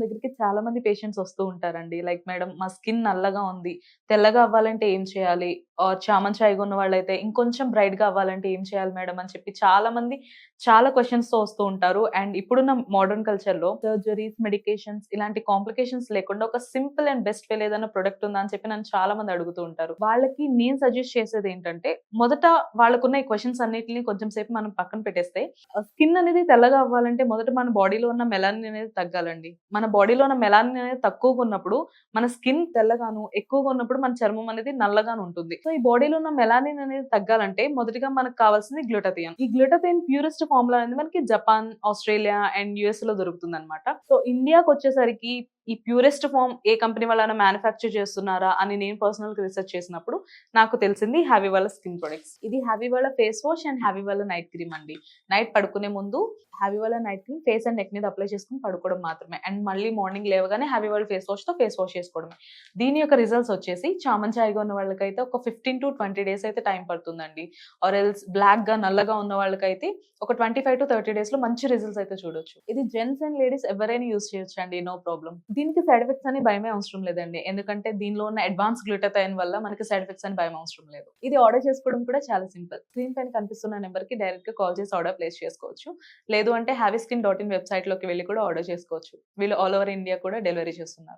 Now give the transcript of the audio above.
దగ్గరికి చాలా మంది పేషెంట్స్ వస్తూ ఉంటారండి. లైక్ మేడం మా స్కిన్ నల్లగా ఉంది. తెల్లగా అవ్వాలంటే ఏం చేయాలి? చామన్ ఛాయగా ఉన్న వాళ్ళైతే ఇంకొంచెం బ్రైట్‌గా అవ్వాలంటే ఏం చేయాలి మేడం? అని చెప్పి చాలా మంది చాలా క్వెషన్స్‌తో వస్తూ ఉంటారు. అండ్ ఇప్పుడున్న మోడర్న్ కల్చర్‌లో సర్జరీస్, మెడికేషన్స్ ఇలాంటి కాంప్లికేషన్స్ లేకుండా ఒక సింపుల్ అండ్ బెస్ట్ వే ఏదైనా ప్రొడక్ట్ ఉందా? అని చెప్పి నన్ను చాలా మంది అడుగుతూ ఉంటారు. వాళ్ళకి నేను సజెస్ట్ చేసేదేంటంటే మొదట వాళ్ళకున్న ఈ క్వెషన్స్ అన్నిటిని కొంచెం సేపు మనం పక్కన పెట్టేస్తే స్కిన్ అనేది తెల్లగా అవ్వాలంటే మొదట మన బాడీలో ఉన్న మెలానిన్ అనేది తగ్గాలండి. మన బాడీలో ఉన్న మెలానిన్ అనేది తక్కువగా ఉన్నప్పుడు మన స్కిన్ తెల్లగాను, ఎక్కువగా ఉన్నప్పుడు మన చర్మం అనేది నల్లగాను ఉంటుంది. సో, ఈ బాడీలో ఉన్న మెలానిన్ అనేది తగ్గాలంటే మొదటిగా మనకు కావాల్సింది గ్లూటాథియోన్. ఈ గ్లూటాథియోన్ ప్యూరెస్ట్ ఫార్మ్‌లో అనేది మనకి జపాన్, ఆస్ట్రేలియా అండ్ యూఎస్‌లో దొరుకుతుందన్నమాట. సో, ఇండియాకొచ్చేసరికి ఈ ప్యూరెస్ట్ ఫార్మ్ ఏ కంపెనీ వాళ్ళైనా మ్యానుఫ్యాక్చర్ చేస్తున్నారా అని నేను పర్సనల్‌గా రిసర్చ్ చేసినప్పుడు నాకు తెలిసింది హ్యావీ వాళ్ళ స్కిన్ ప్రొడక్ట్స్. ఇది హ్యావీ వాళ్ళ ఫేస్ వాష్ అండ్ హ్యావీ వాళ్ళ నైట్ క్రీమ్ అండి. నైట్ పడుకునే ముందు హ్యావీ వాళ్ళ night cream face and neck మీద అప్లై చేసుకొని పడుకోవడం మాత్రమే. అండ్ మళ్ళీ మార్నింగ్ లేవగానే హ్యావీ వాళ్ళ ఫేస్ వాష్‌తో ఫేస్ వాష్ చేసుకోవడమే. దీని యొక్క రిజల్ట్స్ వచ్చేసి చామన్ ఛాయగా ఉన్న వాళ్ళకైతే ఒక 15-20 డేస్ అయితే టైం పడుతుందండి. ఆర్ ఎల్స్ బ్లాక్‌గా, నల్లగా ఉన్న వాళ్ళకైతే ఒక 25-30 డేస్‌లో మంచి రిజల్ట్స్ అయితే చూడొచ్చు. ఇది జెంట్స్ అండ్ లేడీస్ ఎవరైనా యూజ్ చేయొచ్చండి. No problem. దీనికి సైడ్ ఎఫెక్ట్స్ అని భయమే అవసరం లేదండి. ఎందుకంటే దీనిలో ఉన్న అడ్వాన్స్ గ్లూటాథైన్ వల్ల మనకి సైడ్ ఎఫెక్ట్స్ అని భయం అవసరం లేదు. ఇది ఆర్డర్ చేసుకోవడం కూడా చాలా సింపుల్. స్క్రీన్ పైన కనిపిస్తున్న నెంబర్‌కి డైరెక్ట్‌గా కాల్ చేసి ఆర్డర్ ప్లేస్ చేసుకోవచ్చు. లేదు అంటే హ్యావీస్కిన్.in వెబ్‌సైట్‌లోకి వెళ్లి కూడా ఆర్డర్ చేసుకోవచ్చు. వీళ్ళు ఆల్ ఓవర్ ఇండియా కూడా డెలివరీ చేస్తున్నారు.